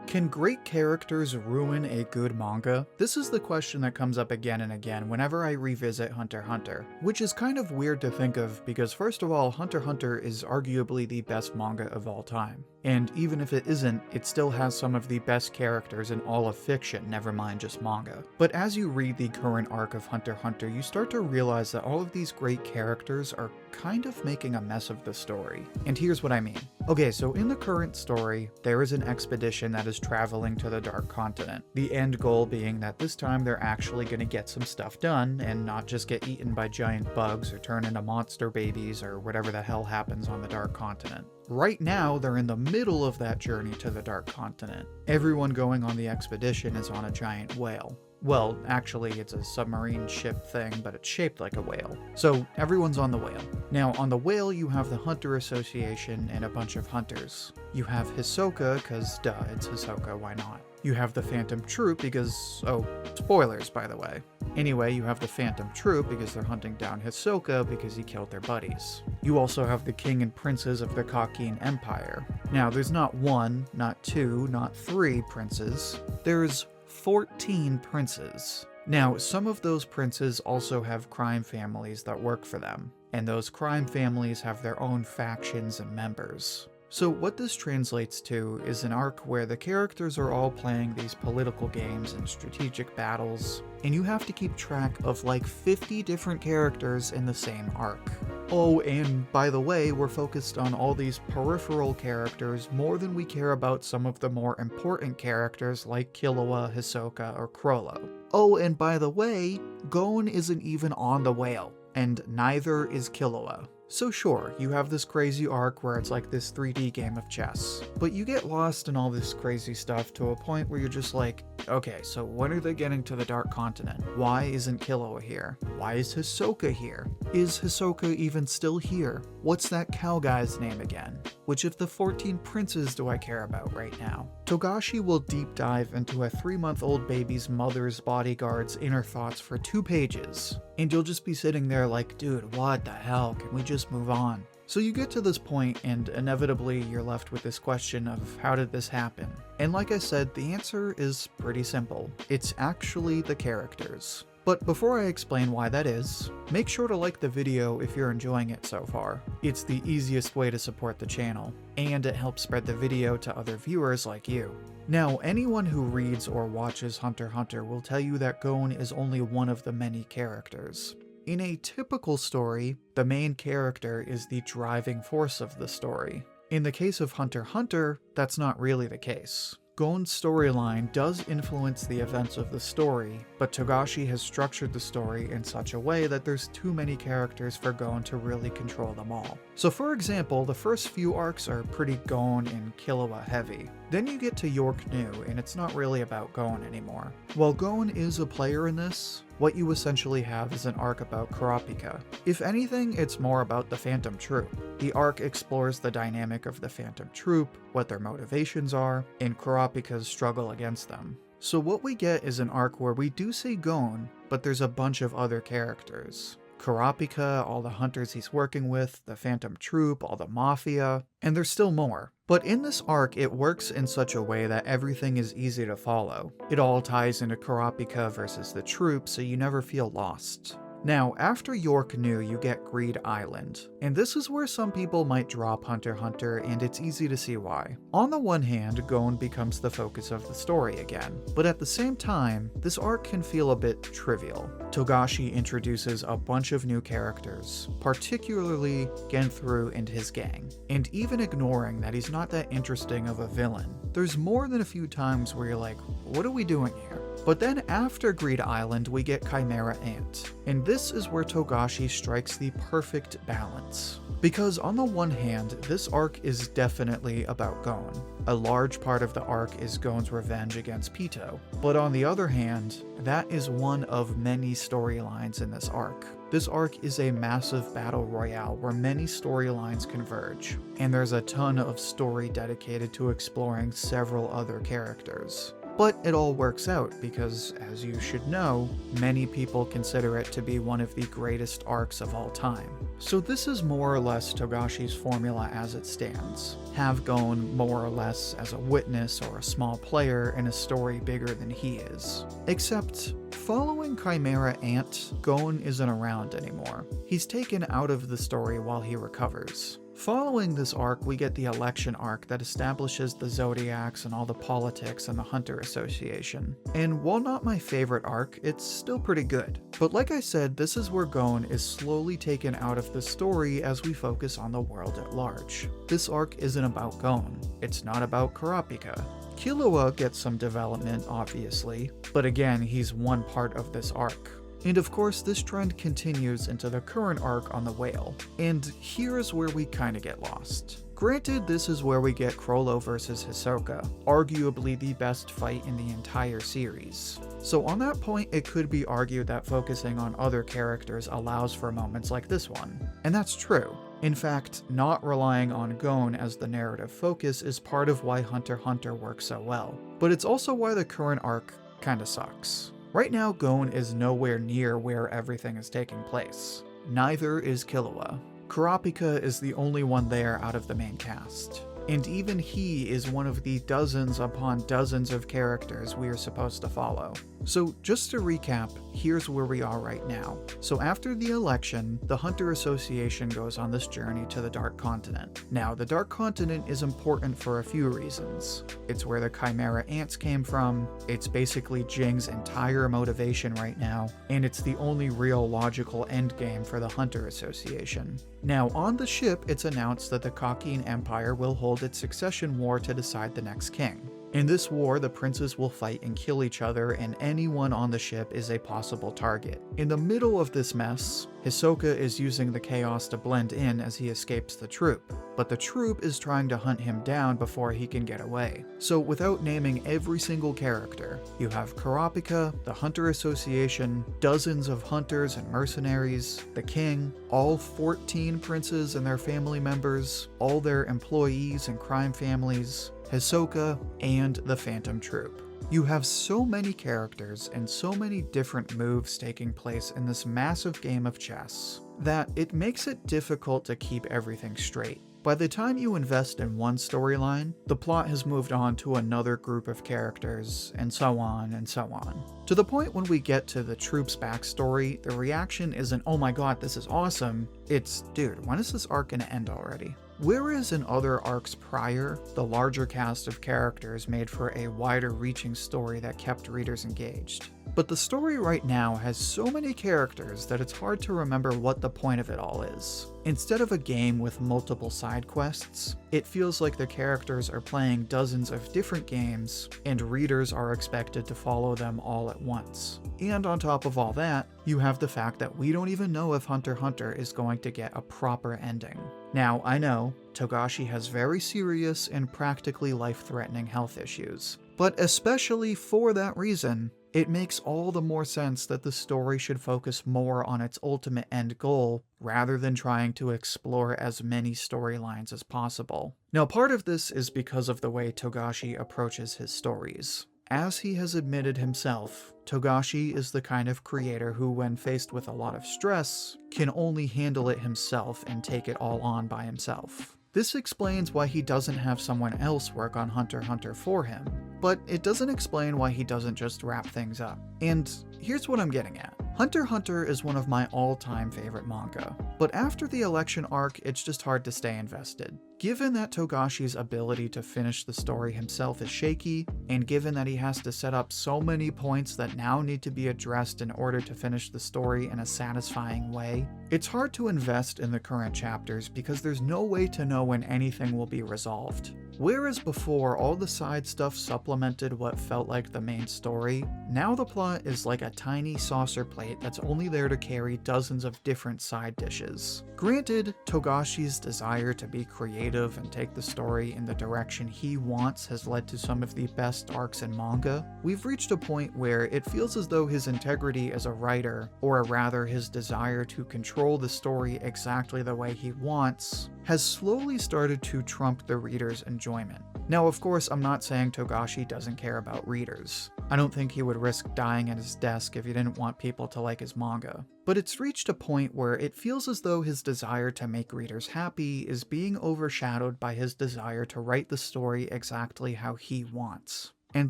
Can great characters ruin a good manga? This is the question that comes up again and again whenever I revisit Hunter x Hunter, which is kind of weird to think of because first of all, Hunter x Hunter is arguably the best manga of all time. And even if it isn't, it still has some of the best characters in all of fiction, never mind just manga. But as you read the current arc of Hunter x Hunter, you start to realize that all of these great characters are kind of making a mess of the story. And here's what I mean. Okay, so in the current story, there is an expedition that is traveling to the Dark Continent. The end goal being that this time they're actually going to get some stuff done and not just get eaten by giant bugs or turn into monster babies or whatever the hell happens on the Dark Continent. Right now, they're in the middle of that journey to the Dark Continent. Everyone going on the expedition is on a giant whale. Well, actually, it's a submarine ship thing, but it's shaped like a whale. So everyone's on the whale. Now, on the whale, you have the Hunter Association and a bunch of hunters. You have Hisoka, cause duh, it's Hisoka, why not? You have the Phantom Troop because, oh, spoilers by the way. Anyway, you have the Phantom Troop because they're hunting down Hisoka because he killed their buddies. You also have the king and princes of the Kakin Empire. Now, there's not one, not two, not three princes. There's 14 princes. Now, some of those princes also have crime families that work for them, and those crime families have their own factions and members. So what this translates to is an arc where the characters are all playing these political games and strategic battles, and you have to keep track of like 50 different characters in the same arc. Oh, and by the way, we're focused on all these peripheral characters more than we care about some of the more important characters like Killua, Hisoka, or Chrollo. Oh, and by the way, Gon isn't even on the whale, and neither is Killua. So sure, you have this crazy arc where it's like this 3D game of chess, but you get lost in all this crazy stuff to a point where you're just like, okay, so when are they getting to the Dark Continent? Why isn't Killua here? Why is Hisoka here? Is Hisoka even still here? What's that cow guy's name again? Which of the 14 princes do I care about right now? Togashi will deep dive into a 3-month-old baby's mother's bodyguard's inner thoughts for 2 pages, and you'll just be sitting there like, dude, what the hell? Can we just move on? So you get to this point and inevitably you're left with this question of how did this happen? And like I said, the answer is pretty simple. It's actually the characters. But before I explain why that is, make sure to like the video if you're enjoying it so far. It's the easiest way to support the channel, and it helps spread the video to other viewers like you. Now, anyone who reads or watches Hunter x Hunter will tell you that Gon is only one of the many characters. In a typical story, the main character is the driving force of the story. In the case of Hunter x Hunter, that's not really the case. Gon's storyline does influence the events of the story, but Togashi has structured the story in such a way that there's too many characters for Gon to really control them all. So for example, the first few arcs are pretty Gon and Killua heavy. Then you get to York New, and it's not really about Gon anymore. While Gon is a player in this, what you essentially have is an arc about Kurapika. If anything, it's more about the Phantom Troop. The arc explores the dynamic of the Phantom Troop, what their motivations are, and Kurapika's struggle against them. So what we get is an arc where we do see Gon, but there's a bunch of other characters. Kurapika, all the hunters he's working with, the Phantom Troop, all the Mafia, and there's still more. But in this arc, it works in such a way that everything is easy to follow. It all ties into Kurapika versus the troop, so you never feel lost. Now, after York New, you get Greed Island, and this is where some people might drop Hunter x Hunter, and it's easy to see why. On the one hand, Gon becomes the focus of the story again, but at the same time, this arc can feel a bit trivial. Togashi introduces a bunch of new characters, particularly Genthru and his gang, and even ignoring that he's not that interesting of a villain, there's more than a few times where you're like, what are we doing here? But then after Greed Island, we get Chimera Ant, and this is where Togashi strikes the perfect balance. Because on the one hand, this arc is definitely about Gon. A large part of the arc is Gon's revenge against Pito, but on the other hand, that is one of many storylines in this arc. This arc is a massive battle royale where many storylines converge, and there's a ton of story dedicated to exploring several other characters. But it all works out because, as you should know, many people consider it to be one of the greatest arcs of all time. So this is more or less Togashi's formula as it stands. Have Gon more or less as a witness or a small player in a story bigger than he is. Except, following Chimera Ant, Gon isn't around anymore. He's taken out of the story while he recovers. Following this arc, we get the election arc that establishes the Zodiacs and all the politics and the Hunter Association. And while not my favorite arc, it's still pretty good. But like I said, this is where Gon is slowly taken out of the story as we focus on the world at large. This arc isn't about Gon. It's not about Kurapika. Killua gets some development, obviously, but again, he's one part of this arc. And of course, this trend continues into the current arc on the whale. And here's where we kinda get lost. Granted, this is where we get Chrollo versus Hisoka, arguably the best fight in the entire series. So on that point, it could be argued that focusing on other characters allows for moments like this one. And that's true. In fact, not relying on Gon as the narrative focus is part of why Hunter x Hunter works so well. But it's also why the current arc kinda sucks. Right now, Gon is nowhere near where everything is taking place. Neither is Killua. Kurapika is the only one there out of the main cast. And even he is one of the dozens upon dozens of characters we are supposed to follow. So just to recap, here's where we are right now. So after the election, the Hunter Association goes on this journey to the Dark Continent. Now, the Dark Continent is important for a few reasons. It's where the Chimera Ants came from, it's basically Jing's entire motivation right now, and it's the only real logical endgame for the Hunter Association. Now, on the ship, it's announced that the Kakin Empire will hold its succession war to decide the next king. In this war, the princes will fight and kill each other, and anyone on the ship is a possible target. In the middle of this mess, Hisoka is using the chaos to blend in as he escapes the troop, but the troop is trying to hunt him down before he can get away. So without naming every single character, you have Kurapika, the Hunter Association, dozens of hunters and mercenaries, the king, all 14 princes and their family members, all their employees and crime families, Hisoka, and the Phantom Troop. You have so many characters and so many different moves taking place in this massive game of chess that it makes it difficult to keep everything straight. By the time you invest in one storyline, the plot has moved on to another group of characters, and so on and so on. To the point when we get to the troop's backstory, the reaction isn't, "Oh my god, this is awesome," it's, "Dude, when is this arc gonna end already?" Whereas in other arcs prior, the larger cast of characters made for a wider reaching story that kept readers engaged. But the story right now has so many characters that it's hard to remember what the point of it all is. Instead of a game with multiple side quests, it feels like the characters are playing dozens of different games, and readers are expected to follow them all at once. And on top of all that, you have the fact that we don't even know if Hunter x Hunter is going to get a proper ending. Now, I know, Togashi has very serious and practically life-threatening health issues, but especially for that reason, it makes all the more sense that the story should focus more on its ultimate end goal, rather than trying to explore as many storylines as possible. Now, part of this is because of the way Togashi approaches his stories. As he has admitted himself, Togashi is the kind of creator who, when faced with a lot of stress, can only handle it himself and take it all on by himself. This explains why he doesn't have someone else work on Hunter x Hunter for him, but it doesn't explain why he doesn't just wrap things up. And here's what I'm getting at. Hunter x Hunter is one of my all-time favorite manga, but after the election arc, it's just hard to stay invested. Given that Togashi's ability to finish the story himself is shaky, and given that he has to set up so many points that now need to be addressed in order to finish the story in a satisfying way, it's hard to invest in the current chapters because there's no way to know when anything will be resolved. Whereas before, all the side stuff supplemented what felt like the main story, now the plot is like a tiny saucer plate that's only there to carry dozens of different side dishes. Granted, Togashi's desire to be creative and take the story in the direction he wants has led to some of the best arcs in manga. We've reached a point where it feels as though his integrity as a writer, or rather his desire to control the story exactly the way he wants, has slowly started to trump the reader's enjoyment. Now, of course, I'm not saying Togashi doesn't care about readers. I don't think he would risk dying at his desk if he didn't want people to like his manga. But it's reached a point where it feels as though his desire to make readers happy is being overshadowed by his desire to write the story exactly how he wants. And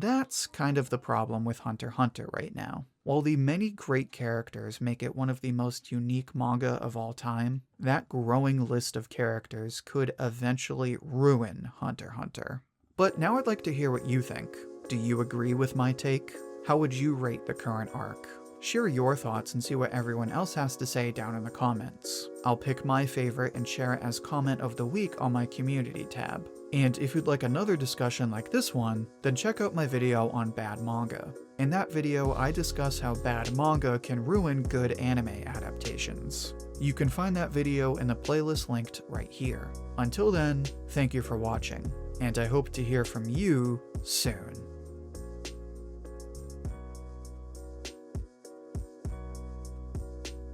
that's kind of the problem with Hunter x Hunter right now. While the many great characters make it one of the most unique manga of all time, that growing list of characters could eventually ruin Hunter x Hunter. But now I'd like to hear what you think. Do you agree with my take? How would you rate the current arc? Share your thoughts and see what everyone else has to say down in the comments. I'll pick my favorite and share it as comment of the week on my community tab. And if you'd like another discussion like this one, then check out my video on bad manga. In that video, I discuss how bad manga can ruin good anime adaptations. You can find that video in the playlist linked right here. Until then, thank you for watching, and I hope to hear from you soon.